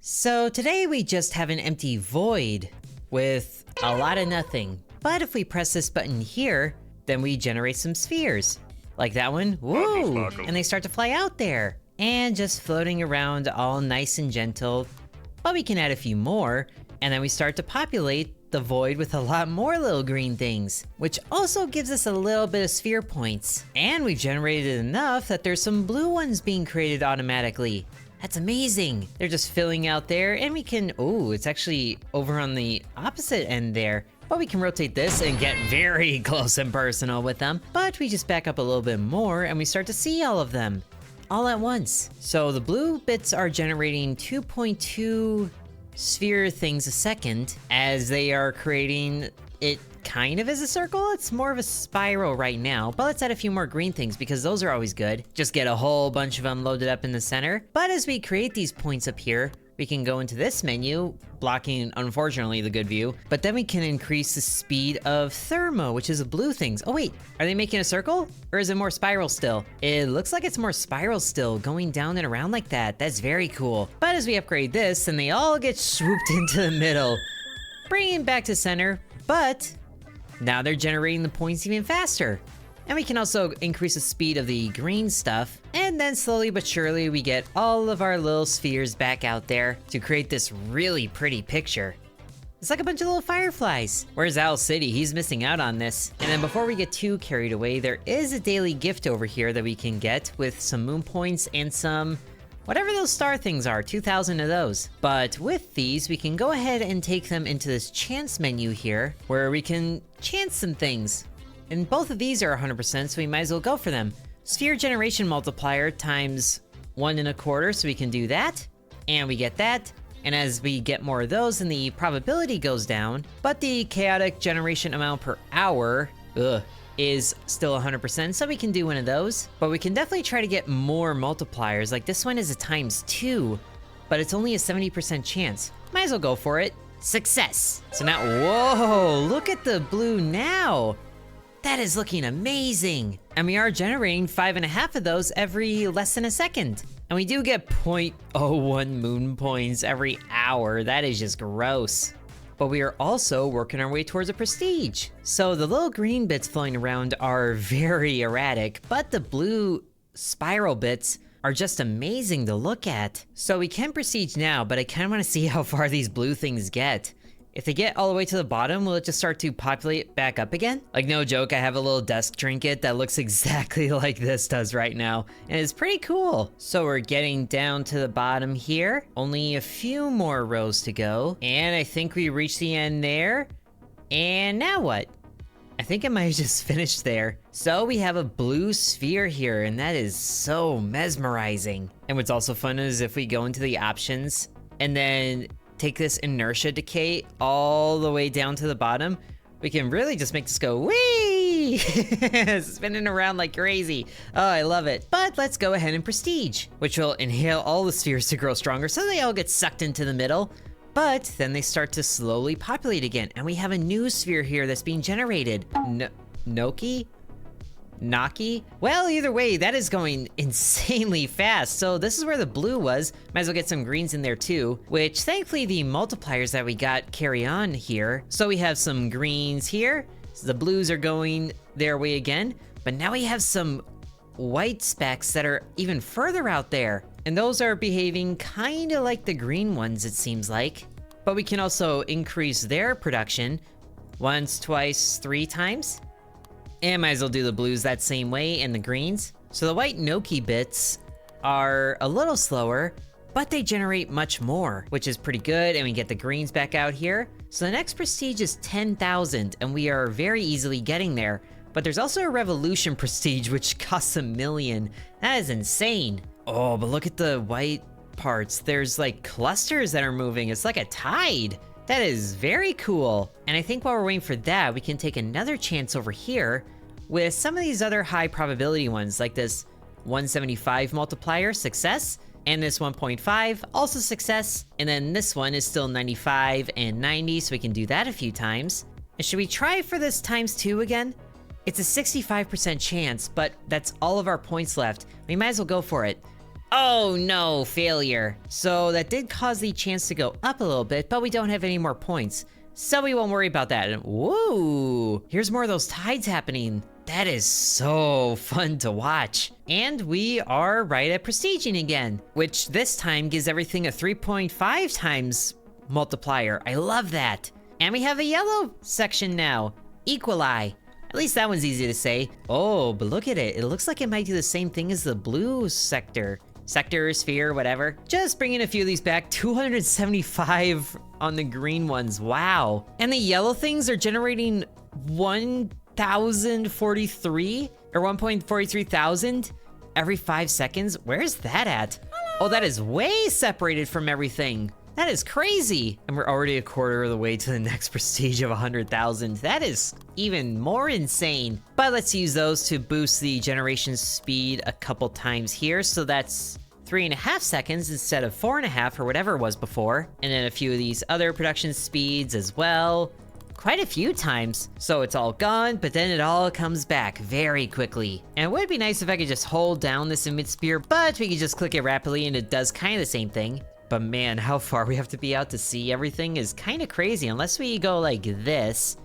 So today we just have an empty void with a lot of nothing. But if we press this button here, then we generate some spheres. Like that one, woo! And they start to fly out there. And just floating around all nice and gentle. But we can add a few more, and then we start to populate the void with a lot more little green things, which also gives us a little bit of sphere points. And we've generated enough that there's some blue ones being created automatically. That's amazing. They're just filling out there, and we can, ooh, it's actually over on the opposite end there. But we can rotate this and get very close and personal with them. But we just back up a little bit more and we start to see all of them all at once. So the blue bits are generating 2.2 sphere things a second as they are creating it kind of as a circle. It's more of a spiral right now, but let's add a few more green things because those are always good. Just get a whole bunch of them loaded up in the center. But as we create these points up here, we can go into this menu, blocking, unfortunately, the good view, but then we can increase the speed of thermo, which is the blue things. Oh wait, are they making a circle? Or is it more spiral still? It looks like it's more spiral still, going down and around like that. That's very cool. But as we upgrade this, then they all get swooped into the middle, bringing it back to center, but now they're generating the points even faster. And we can also increase the speed of the green stuff. And then slowly but surely we get all of our little spheres back out there to create this really pretty picture. It's like a bunch of little fireflies. Where's Owl City? He's missing out on this. And then before we get too carried away, there is a daily gift over here that we can get with some moon points and some whatever those star things are, 2,000 of those. But with these, we can go ahead and take them into this chance menu here where we can chance some things. And both of these are 100%, so we might as well go for them. Sphere generation multiplier times 1.25, so we can do that. And we get that. And as we get more of those, then the probability goes down. But the chaotic generation amount per hour, is still 100%, so we can do one of those. But we can definitely try to get more multipliers. Like this one is a ×2, but it's only a 70% chance. Might as well go for it. Success! So now, whoa, look at the blue now. That is looking amazing. And we are generating 5.5 of those every less than a second. And we do get 0.01 moon points every hour. That is just gross. But we are also working our way towards a prestige. So the little green bits flowing around are very erratic, but the blue spiral bits are just amazing to look at. So we can prestige now, but I kind of want to see how far these blue things get. If they get all the way to the bottom, will it just start to populate back up again? Like, no joke, I have a little desk trinket that looks exactly like this does right now, and it's pretty cool. So we're getting down to the bottom here. Only a few more rows to go, and I think we reached the end there. And now what? I think I might have just finished there. So we have a blue sphere here, and that is so mesmerizing. And what's also fun is if we go into the options, and then take this inertia decay all the way down to the bottom, we can really just make this go whee! Spinning around like crazy. Oh, I love it. But let's go ahead and prestige, which will inhale all the spheres to grow stronger so they all get sucked into the middle. But then they start to slowly populate again, and we have a new sphere here that's being generated. Noki? Naki? Well, either way, that is going insanely fast. So this is where the blue was. Might as well get some greens in there too, which thankfully the multipliers that we got carry on here. So we have some greens here. So the blues are going their way again, but now we have some white specks that are even further out there. And those are behaving kind of like the green ones, it seems like. But we can also increase their production once, twice, 3 times. And might as well do the blues that same way and the greens. So the white Noki bits are a little slower, but they generate much more, which is pretty good. And we get the greens back out here. So the next prestige is 10,000, and we are very easily getting there. But there's also a revolution prestige, which costs 1 million. That is insane. Oh, but look at the white parts. There's like clusters that are moving. It's like a tide. That is very cool. And I think while we're waiting for that, we can take another chance over here with some of these other high probability ones, like this 175 multiplier, success, and this 1.5, also success, and then this one is still 95 and 90, so we can do that a few times. And should we try for this ×2 again? It's a 65% chance, but that's all of our points left. We might as well go for it. Oh no, failure. So that did cause the chance to go up a little bit, but we don't have any more points. So we won't worry about that. And whoa, here's more of those tides happening. That is so fun to watch. And we are right at prestiging again, which this time gives everything a 3.5 times multiplier. I love that. And we have a yellow section now, equali. At least that one's easy to say. Oh, but look at it. It looks like it might do the same thing as the blue sector, sphere, whatever. Just bringing a few of these back. 275 on the green ones. Wow. And the yellow things are generating 1,043 or 1.43 thousand every 5 seconds. Where's that at? Oh, that is way separated from everything. That is crazy. And we're already a quarter of the way to the next prestige of 100,000. That is even more insane. But let's use those to boost the generation speed a couple times here. So that's 3.5 seconds instead of 4.5 or whatever it was before. And then a few of these other production speeds as well. Quite a few times. So it's all gone, but then it all comes back very quickly. And it would be nice if I could just hold down this in mid-spear, but we could just click it rapidly and it does kind of the same thing. But man, how far we have to be out to see everything is kind of crazy, unless we go like this.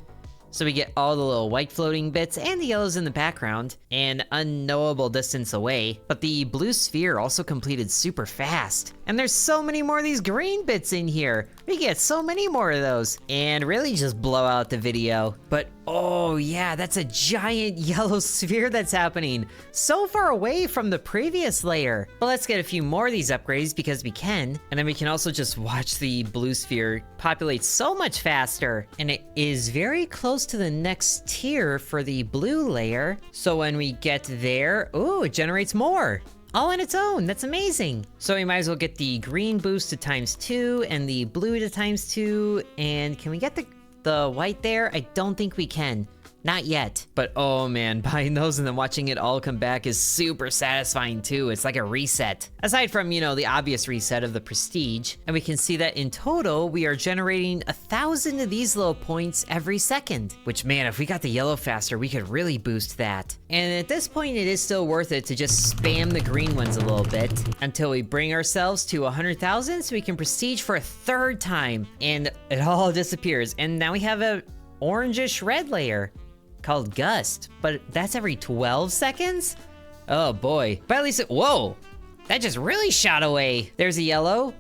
So we get all the little white floating bits and the yellows in the background, an unknowable distance away. But the blue sphere also completed super fast. And there's so many more of these green bits in here. We get so many more of those. And really just blow out the video. But oh yeah, that's a giant yellow sphere that's happening. So far away from the previous layer. But let's get a few more of these upgrades because we can. And then we can also just watch the blue sphere populate so much faster. And it is very close to the next tier for the blue layer. So when we get there, ooh, it generates more. All on its own. That's amazing. So we might as well get the green boost to ×2 and the blue to ×2. And can we get the white there? I don't think we can. Not yet. But oh man, buying those and then watching it all come back is super satisfying too. It's like a reset. Aside from, you know, the obvious reset of the prestige. And we can see that in total, we are generating 1,000 of these little points every second. Which man, if we got the yellow faster, we could really boost that. And at this point, it is still worth it to just spam the green ones a little bit until we bring ourselves to 100,000 so we can prestige for a third time. And it all disappears. And now we have a orangish red layer called Gust, but that's every 12 seconds? Oh boy. But at least whoa, that just really shot away. There's a yellow,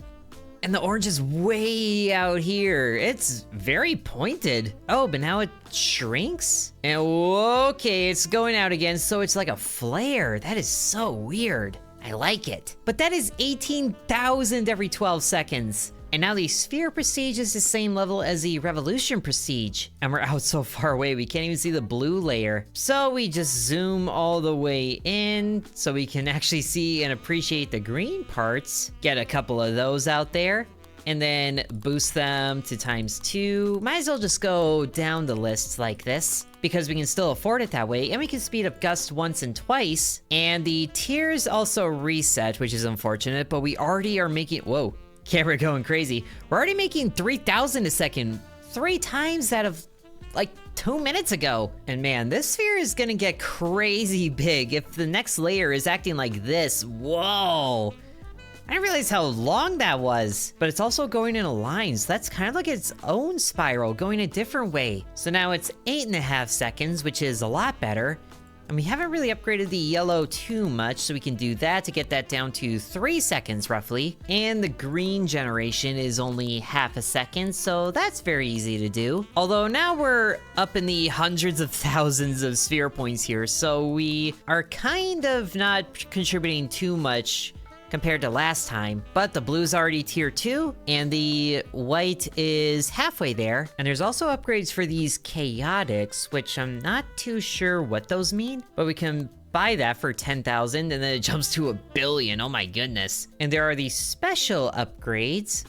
and the orange is way out here. It's very pointed. Oh, but now it shrinks? And okay, it's going out again, so it's like a flare. That is so weird. I like it. But that is 18,000 every 12 seconds. And now the sphere prestige is the same level as the revolution prestige. And we're out so far away, we can't even see the blue layer. So we just zoom all the way in so we can actually see and appreciate the green parts. Get a couple of those out there. And then boost them to ×2. Might as well just go down the list like this, because we can still afford it that way, and we can speed up Gust once and twice. And the tiers also reset, which is unfortunate, but we already are making, whoa, camera going crazy. We're already making 3,000 a second, 3 times that of like 2 minutes ago. And man, this sphere is gonna get crazy big if the next layer is acting like this. Whoa. I didn't realize how long that was, but it's also going in a line, so that's kind of like its own spiral, going a different way. So now it's 8.5 seconds, which is a lot better. And we haven't really upgraded the yellow too much, so we can do that to get that down to 3 seconds roughly. And the green generation is only half a second, so that's very easy to do. Although now we're up in the hundreds of thousands of sphere points here, so we are kind of not contributing too much compared to last time. But the blue's already tier 2, and the white is halfway there. And there's also upgrades for these chaotics, which I'm not too sure what those mean, but we can buy that for 10,000 and then it jumps to 1 billion. Oh my goodness. And there are these special upgrades.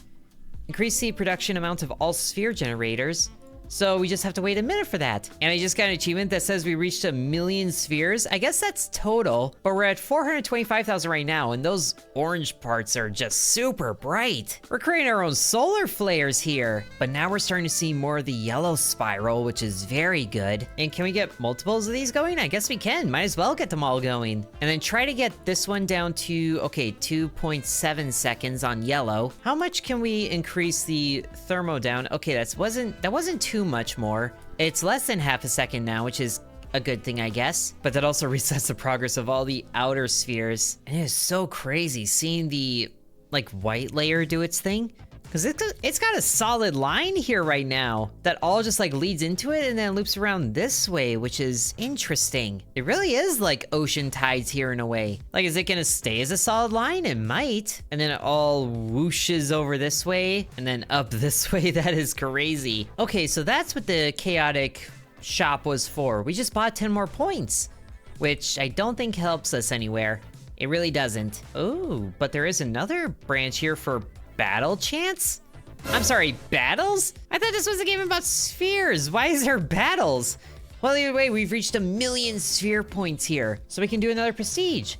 Increase the production amount of all sphere generators So we just have to wait a minute for that. And I just got an achievement that says we reached 1,000,000 spheres. I guess that's total, but we're at 425,000 right now, and those orange parts are just super bright. We're creating our own solar flares here, but now we're starting to see more of the yellow spiral, which is very good. And can we get multiples of these going? I guess we can. Might as well get them all going. And then try to get this one down to, okay, 2.7 seconds on yellow. How much can we increase the thermo down? Okay, that wasn't too much more. It's less than half a second now, which is a good thing, I guess. But that also resets the progress of all the outer spheres. And it is so crazy seeing the, like, white layer do its thing. Because it's got a solid line here right now that all just, like, leads into it and then loops around this way, which is interesting. It really is like ocean tides here in a way. Like, is it gonna stay as a solid line? It might. And then it all whooshes over this way and then up this way. That is crazy. Okay, so that's what the chaotic shop was for. We just bought 10 more points, which I don't think helps us anywhere. It really doesn't. Oh, but there is another branch here for battle chance? I'm sorry, battles? I thought this was a game about spheres. Why is there battles? Well, either way, we've reached 1,000,000 sphere points here, so we can do another prestige.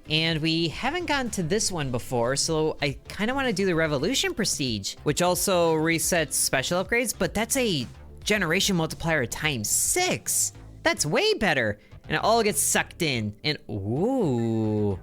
And we haven't gotten to this one before, so I kind of want to do the revolution prestige, which also resets special upgrades, but that's a generation multiplier times 6. That's way better. And it all gets sucked in. And ooh,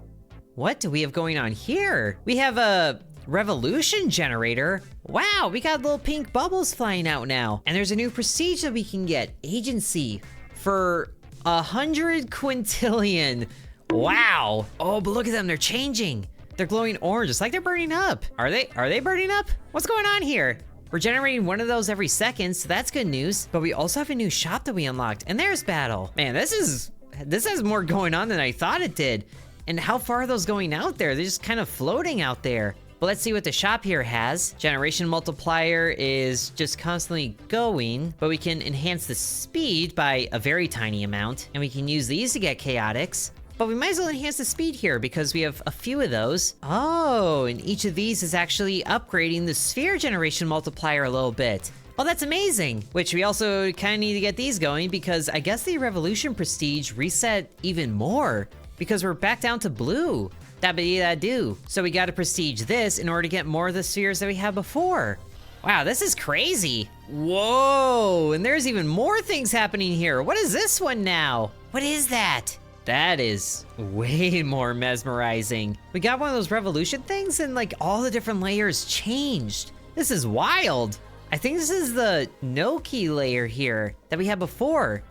what do we have going on here? We have a revolution generator. Wow, we got little pink bubbles flying out now. And there's a new prestige that we can get, agency, for 100 quintillion. Wow. Oh, but look at them, they're changing. They're glowing orange, it's like they're burning up. Are they burning up? What's going on here? We're generating one of those every second, so that's good news. But we also have a new shop that we unlocked, and there's battle. Man, this has more going on than I thought it did. And how far are those going out there? They're just kind of floating out there. But let's see what the shop here has. Generation multiplier is just constantly going, but we can enhance the speed by a very tiny amount, and we can use these to get chaotics. But we might as well enhance the speed here because we have a few of those. Oh, and each of these is actually upgrading the sphere generation multiplier a little bit. Oh, that's amazing. Which we also kind of need to get these going because I guess the revolution prestige reset even more because we're back down to blue. That do. So we gotta prestige this in order to get more of the spheres that we had before. Wow, this is crazy. Whoa, and there's even more things happening here. What is this one now? What is that? That is way more mesmerizing. We got one of those revolution things and like all the different layers changed. This is wild. I think this is the no-key layer here that we had before.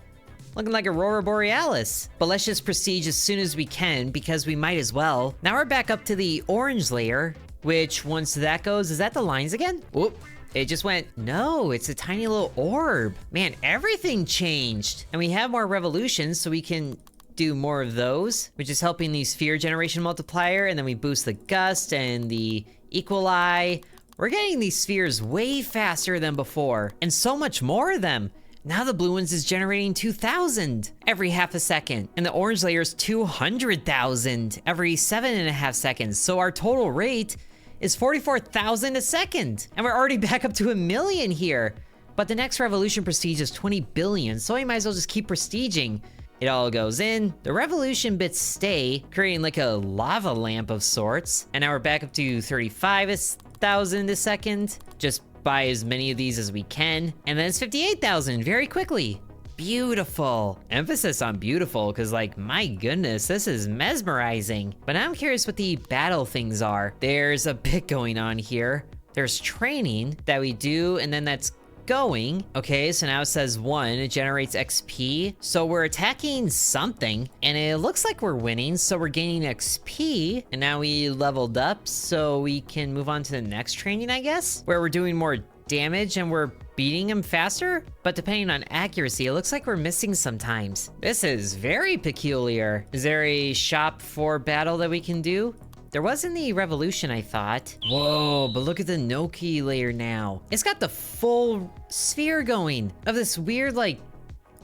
Looking like Aurora borealis. But let's just prestige as soon as we can because we might as well. Now we're back up to the orange layer, which once that goes, is that the lines again? Whoop, it just went, no, it's a tiny little orb. Man, everything changed. And we have more revolutions, so we can do more of those, which is helping the sphere generation multiplier, and then we boost the gust and the equali. We're getting these spheres way faster than before, and so much more of them. Now the blue ones is generating 2,000 every half a second, and the orange layer is 200,000 every 7.5 seconds. So our total rate is 44,000 a second, and we're already back up to 1,000,000 here. But the next revolution prestige is 20 billion, so we might as well just keep prestiging. It all goes in, the revolution bits stay, creating like a lava lamp of sorts. And now we're back up to 35,000 a second. Just buy as many of these as we can. And then it's 58,000 very quickly. Beautiful. Emphasis on beautiful, because like, my goodness, this is mesmerizing. But now I'm curious what the battle things are. There's a bit going on here. There's training that we do, and then that's going. Okay, so now it says 1, it generates XP. So we're attacking something, and it looks like we're winning, so we're gaining XP. And now we leveled up, so we can move on to the next training, I guess, where we're doing more damage and we're beating him faster. But depending on accuracy, it looks like we're missing sometimes. This is very peculiar. Is there a shop for battle that we can do? There was in the revolution, I thought. Whoa, but look at the no-key layer now. It's got the full sphere going of this weird, like,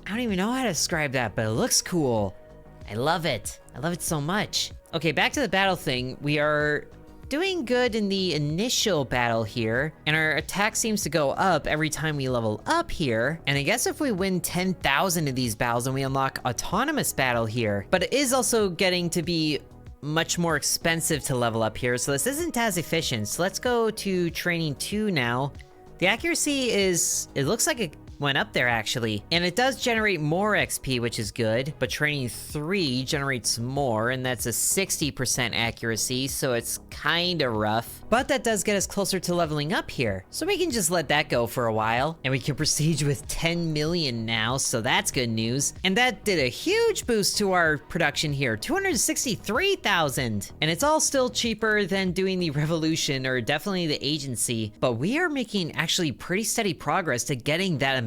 I don't even know how to describe that, but it looks cool. I love it. I love it so much. Okay, back to the battle thing. We are doing good in the initial battle here, and our attack seems to go up every time we level up here. And I guess if we win 10,000 of these battles, then we unlock autonomous battle here. But it is also getting to be much more expensive to level up here, so this isn't as efficient. So let's go to training 2 now. The accuracy it looks like it went up there actually, and it does generate more XP, which is good, but training 3 generates more, and that's a 60% accuracy, so it's kind of rough, but that does get us closer to leveling up here, so we can just let that go for a while, and we can prestige with 10 million now, so that's good news. And that did a huge boost to our production here, 263,000, and it's all still cheaper than doing the revolution, or definitely the agency, but we are making actually pretty steady progress to getting that amount.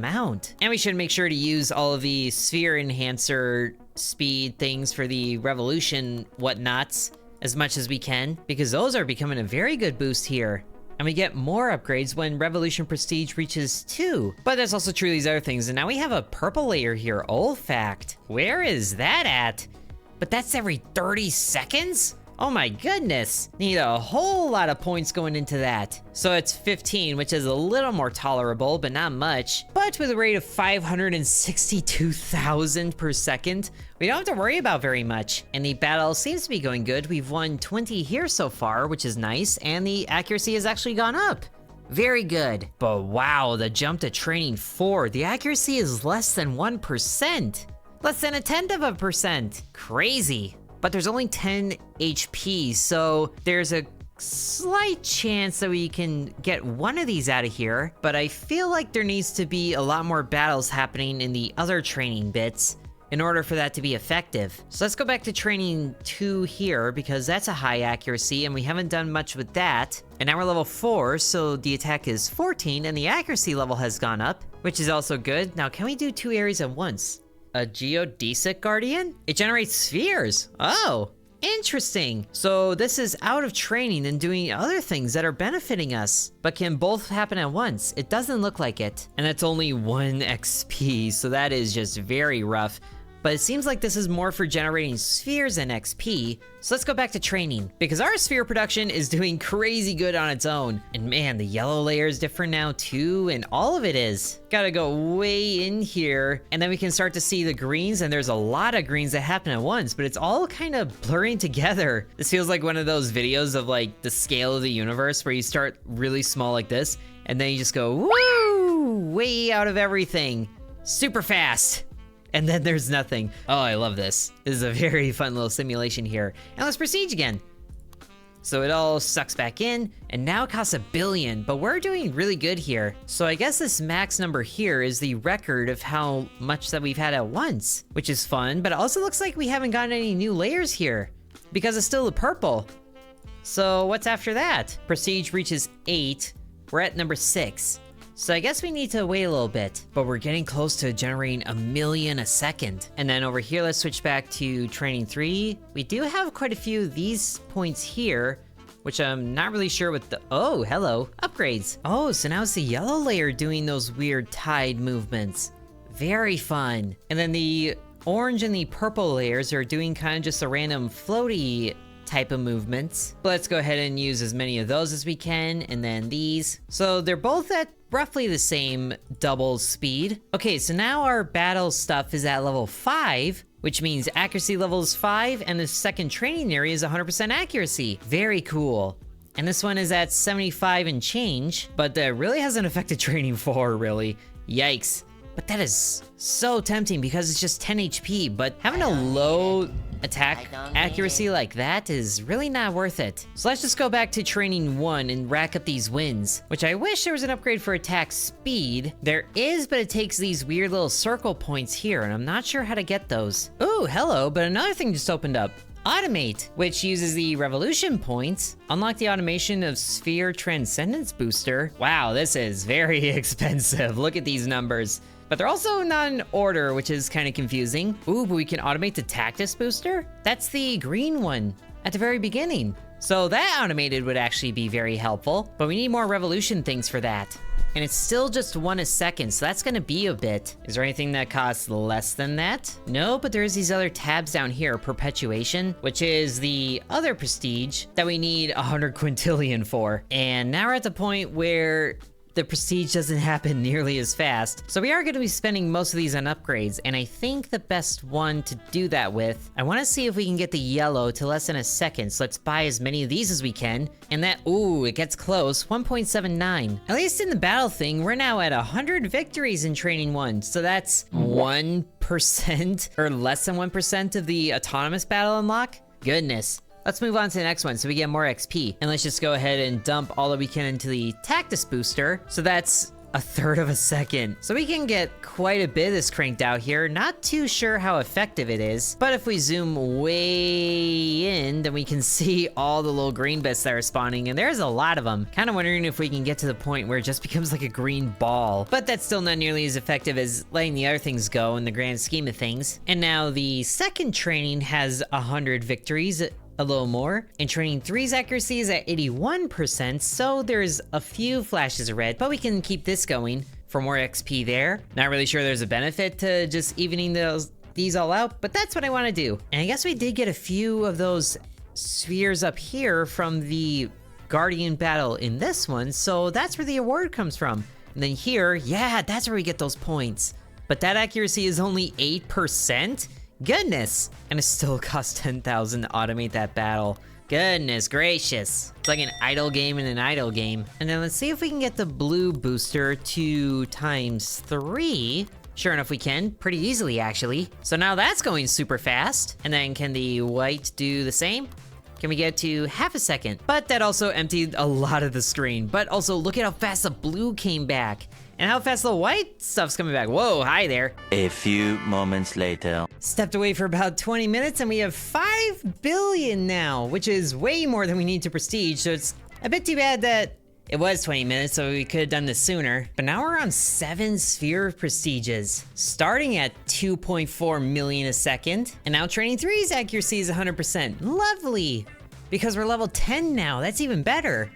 And we should make sure to use all of the sphere enhancer speed things for the revolution whatnots as much as we can, because those are becoming a very good boost here. And we get more upgrades when revolution prestige reaches 2. But that's also true of these other things. And now we have a purple layer here, olfact. Where is that at? But that's every 30 seconds? Oh my goodness, need a whole lot of points going into that. So it's 15, which is a little more tolerable, but not much. But with a rate of 562,000 per second, we don't have to worry about very much. And the battle seems to be going good. We've won 20 here so far, which is nice, and the accuracy has actually gone up. Very good. But wow, the jump to training 4, the accuracy is less than 1%. Less than 1/10%. Crazy. But there's only 10 HP, so there's a slight chance that we can get one of these out of here, but I feel like there needs to be a lot more battles happening in the other training bits in order for that to be effective. So let's go back to training 2 here, because that's a high accuracy and we haven't done much with that. And now we're level 4, so the attack is 14 and the accuracy level has gone up, which is also good. Now, can we do 2 areas at once? A geodesic guardian? It generates spheres. Oh, interesting. So this is out of training and doing other things that are benefiting us, but can both happen at once. It doesn't look like it. And it's only 1 XP, so that is just very rough. But it seems like this is more for generating spheres than XP, so let's go back to training, because our sphere production is doing crazy good on its own. And man, the yellow layer is different now too, and all of it is. Gotta go way in here, and then we can start to see the greens, and there's a lot of greens that happen at once, but it's all kind of blurring together. This feels like one of those videos of like the scale of the universe where you start really small like this, and then you just go, woo, way out of everything, super fast. And then there's nothing. Oh, I love this. This is a very fun little simulation here. And let's prestige again. So it all sucks back in, and now it costs 1 billion, but we're doing really good here. So I guess this max number here is the record of how much that we've had at once, which is fun, but it also looks like we haven't gotten any new layers here, because it's still the purple. So what's after that? Prestige reaches 8, we're at number 6. So I guess we need to wait a little bit, but we're getting close to generating 1 million a second. And then over here, let's switch back to training 3. We do have quite a few of these points here, which I'm not really sure what the, oh, hello, upgrades. Oh, so now it's the yellow layer doing those weird tide movements. Very fun. And then the orange and the purple layers are doing kind of just a random floaty type of movements. But let's go ahead and use as many of those as we can, and then these. So they're both at roughly the same double speed. Okay, so now our battle stuff is at level 5, which means accuracy level is 5, and the second training area is 100% accuracy. Very cool. And this one is at 75 and change, but that really hasn't affected training 4, really. Yikes. But that is so tempting because it's just 10 HP, but having a low attack accuracy like that is really not worth it. So let's just go back to training 1 and rack up these wins, which I wish there was an upgrade for attack speed. There is, but it takes these weird little circle points here, and I'm not sure how to get those. Ooh, hello, but another thing just opened up. Automate, which uses the revolution points. Unlock the automation of sphere transcendence booster. Wow, this is very expensive. Look at these numbers. But they're also not in order, which is kind of confusing. Ooh, but we can automate the Tactus booster? That's the green one at the very beginning. So that automated would actually be very helpful, but we need more revolution things for that. And it's still just 1 a second, so that's gonna be a bit. Is there anything that costs less than that? No, but there's these other tabs down here, perpetuation, which is the other prestige that we need 100 quintillion for. And now we're at the point where the prestige doesn't happen nearly as fast. So we are gonna be spending most of these on upgrades, and I think the best one to do that with, I wanna see if we can get the yellow to less than a second, so let's buy as many of these as we can. And that, ooh, it gets close, 1.79. At least in the battle thing, we're now at 100 victories in training 1, so that's 1% or less than 1% of the autonomous battle unlock. Goodness. Let's move on to the next one so we get more XP. And let's just go ahead and dump all that we can into the Tactus booster. So that's 1/3 of a second. So we can get quite a bit of this cranked out here. Not too sure how effective it is, but if we zoom way in, then we can see all the little green bits that are spawning, and there's a lot of them. Kind of wondering if we can get to the point where it just becomes like a green ball, but that's still not nearly as effective as letting the other things go in the grand scheme of things. And now the second training has 100 victories, a little more, and training 3's accuracy is at 81%, so there's a few flashes of red, but we can keep this going for more XP there. Not really sure there's a benefit to just evening these all out, but that's what I want to do. And I guess we did get a few of those spheres up here from the Guardian battle in this one, so that's where the award comes from. And then here, yeah, that's where we get those points. But that accuracy is only 8%? Goodness! And it still costs 10,000 to automate that battle. Goodness gracious. It's like an idle game in an idle game. And then let's see if we can get the blue booster to ×3. Sure enough we can, pretty easily actually. So now that's going super fast. And then can the white do the same? Can we get to ½ a second? But that also emptied a lot of the screen. But also look at how fast the blue came back. And how fast the white stuff's coming back. Whoa, hi there. A few moments later. Stepped away for about 20 minutes and we have 5 billion now, which is way more than we need to prestige. So it's a bit too bad that it was 20 minutes, so we could have done this sooner. But now we're on 7 sphere prestiges, starting at 2.4 million a second. And now training 3's accuracy is 100%. Lovely. Because we're level 10 now, that's even better.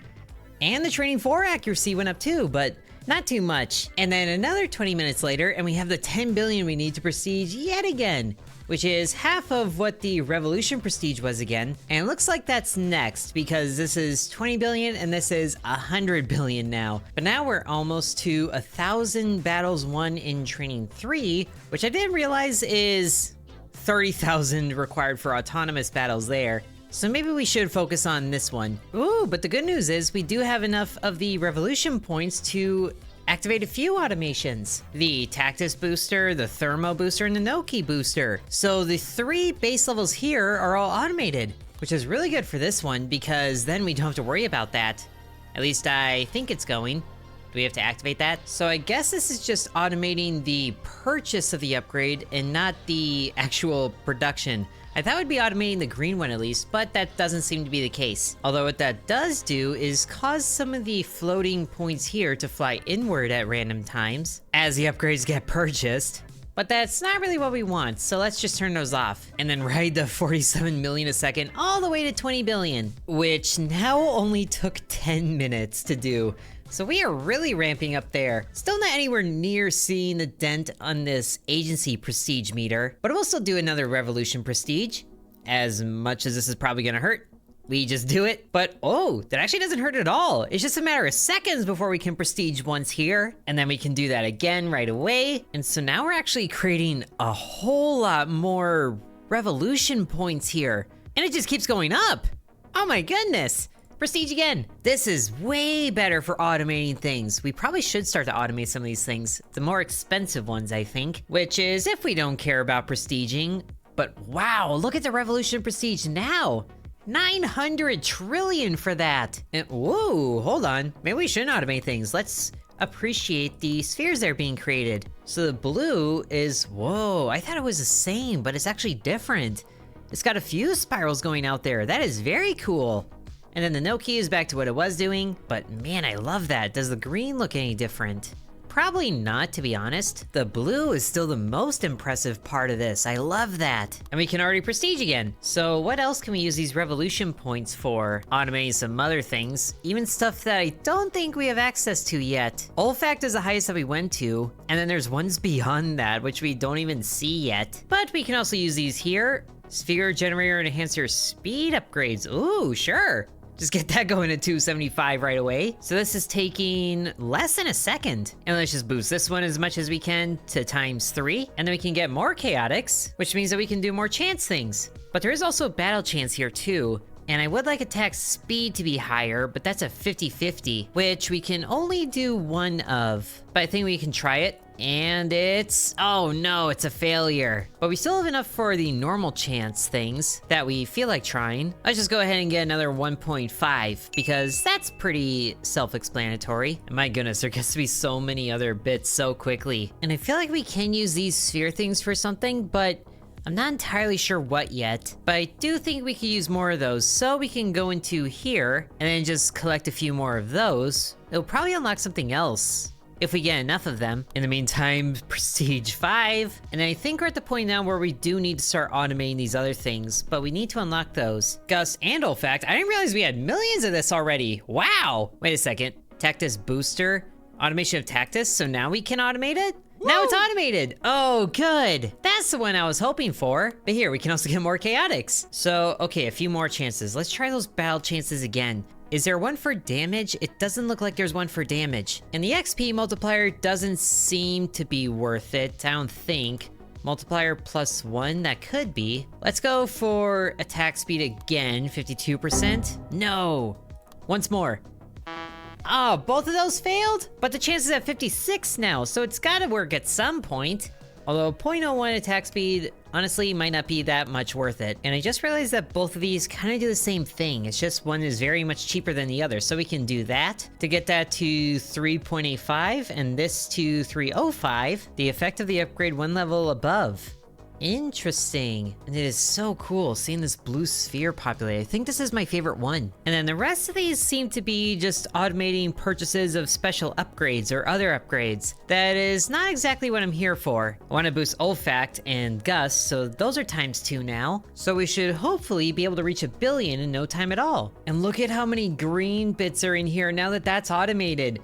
And the training 4 accuracy went up too, but not too much. And then another 20 minutes later, and we have the 10 billion we need to prestige yet again, which is half of what the revolution prestige was again. And it looks like that's next, because this is 20 billion and this is 100 billion now. But now we're almost to 1,000 battles won in training 3, which I didn't realize is 30,000 required for autonomous battles there. So maybe we should focus on this one. Ooh, but the good news is we do have enough of the revolution points to activate a few automations. The Tactus booster, the Thermo booster, and the Noki booster. So the 3 base levels here are all automated, which is really good for this one because then we don't have to worry about that. At least I think it's going. Do we have to activate that? So I guess this is just automating the purchase of the upgrade and not the actual production. I thought it would be automating the green one at least, but that doesn't seem to be the case. Although what that does do is cause some of the floating points here to fly inward at random times as the upgrades get purchased. But that's not really what we want, so let's just turn those off. And then ride the 47 million a second all the way to 20 billion, which now only took 10 minutes to do. So we are really ramping up there. Still not anywhere near seeing the dent on this agency prestige meter, but we'll still do another revolution prestige. As much as this is probably gonna hurt, we just do it. But oh, that actually doesn't hurt at all. It's just a matter of seconds before we can prestige once here, and then we can do that again right away. And so now we're actually creating a whole lot more revolution points here, and it just keeps going up. Oh my goodness. Prestige again. This is way better for automating things. We probably should start to automate some of these things. The more expensive ones, I think, which is if we don't care about prestiging. But wow, look at the revolution prestige now. 900 trillion for that. And whoa, hold on. Maybe we shouldn't automate things. Let's appreciate the spheres that are being created. So the blue is, whoa, I thought it was the same, but it's actually different. It's got a few spirals going out there. That is very cool. And then the Noki is back to what it was doing, but man, I love that. Does the green look any different? probably not, to be honest. The blue is still the most impressive part of this. I love that. And we can already prestige again. So what else can we use these revolution points for? Automating some other things, even stuff that I don't think we have access to yet. Olfact is the highest that we went to, and then there's ones beyond that, which we don't even see yet. But we can also use these here. Sphere generator and enhancer speed upgrades. Ooh, sure. Just get that going at 275 right away. So this is taking less than a second. And let's just boost this one as much as we can to ×3. And then we can get more chaotics, which means that we can do more chance things. But there is also battle chance here too. And I would like attack speed to be higher, but that's a 50-50, which we can only do one of. But I think we can try it. And it's... oh no, it's a failure. But we still have enough for the normal chance things that we feel like trying. Let's just go ahead and get another 1.5, because that's pretty self-explanatory. And my goodness, there gets to be so many other bits so quickly. And I feel like we can use these sphere things for something, but I'm not entirely sure what yet. But I do think we could use more of those, so we can go into here and then just collect a few more of those. It'll probably unlock something else if we get enough of them. In the meantime, prestige 5. And I think we're at the point now where we do need to start automating these other things, but we need to unlock those. Gust and olfact. I didn't realize we had millions of this already. Wow. Wait a second. Tactus booster. Automation of Tactus, so now we can automate it? Woo! Now it's automated. Oh, good. That's the one I was hoping for. But here, we can also get more chaotics. So, okay, a few more chances. Let's try those battle chances again. Is there one for damage? It doesn't look like there's one for damage. And the XP multiplier doesn't seem to be worth it, I don't think. Multiplier +1, that could be. Let's go for attack speed again, 52%. No. Once more. Oh, both of those failed? But the chance is at 56 now, so it's gotta work at some point. Although 0.01 attack speed, honestly, might not be that much worth it. And I just realized that both of these kind of do the same thing. It's just one is very much cheaper than the other. So we can do that to get that to 3.85 and this to 3.05. The effect of the upgrade one level above. Interesting. And it is so cool seeing this blue sphere populate. I think this is my favorite one. And then the rest of these seem to be just automating purchases of special upgrades or other upgrades. That is not exactly what I'm here for. I want to boost olfact and gust, so those are ×2 now. So we should hopefully be able to reach 1 billion in no time at all. And look at how many green bits are in here now that that's automated.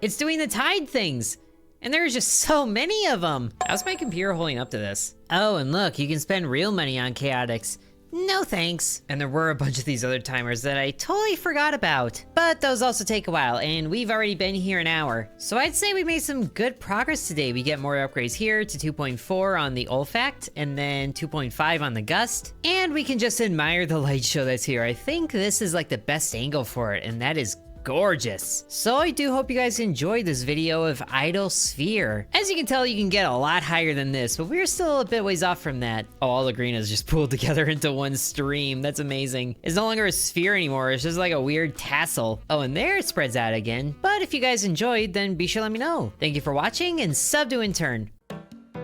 It's doing the tide things. And there's just so many of them. How's my computer holding up to this? Oh, and look, you can spend real money on chaotics. No thanks. And there were a bunch of these other timers that I totally forgot about. But those also take a while, and we've already been here an hour. So I'd say we made some good progress today. We get more upgrades here to 2.4 on the olfact, and then 2.5 on the gust. And we can just admire the light show that's here. I think this is like the best angle for it, and that is gorgeous. So I do hope you guys enjoyed this video of Idle Sphere. As you can tell, you can get a lot higher than this, but we're still a bit ways off from that. Oh, all the green is just pulled together into one stream. That's amazing. It's no longer a sphere anymore. It's just like a weird tassel. Oh, and there it spreads out again. But if you guys enjoyed, then be sure to let me know. Thank you for watching, and sub to Intern.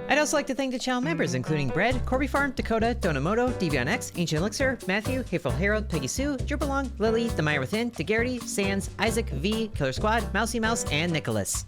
I'd also like to thank the channel members, including Bread, Corby Farm, Dakota, Donamoto, DeviantX, Ancient Elixir, Matthew, Hateful Harold, Peggy Sue, Drupalong, Lily, The Mire Within, DeGarity, Sans, Isaac, V, Killer Squad, Mousy Mouse, and Nicholas.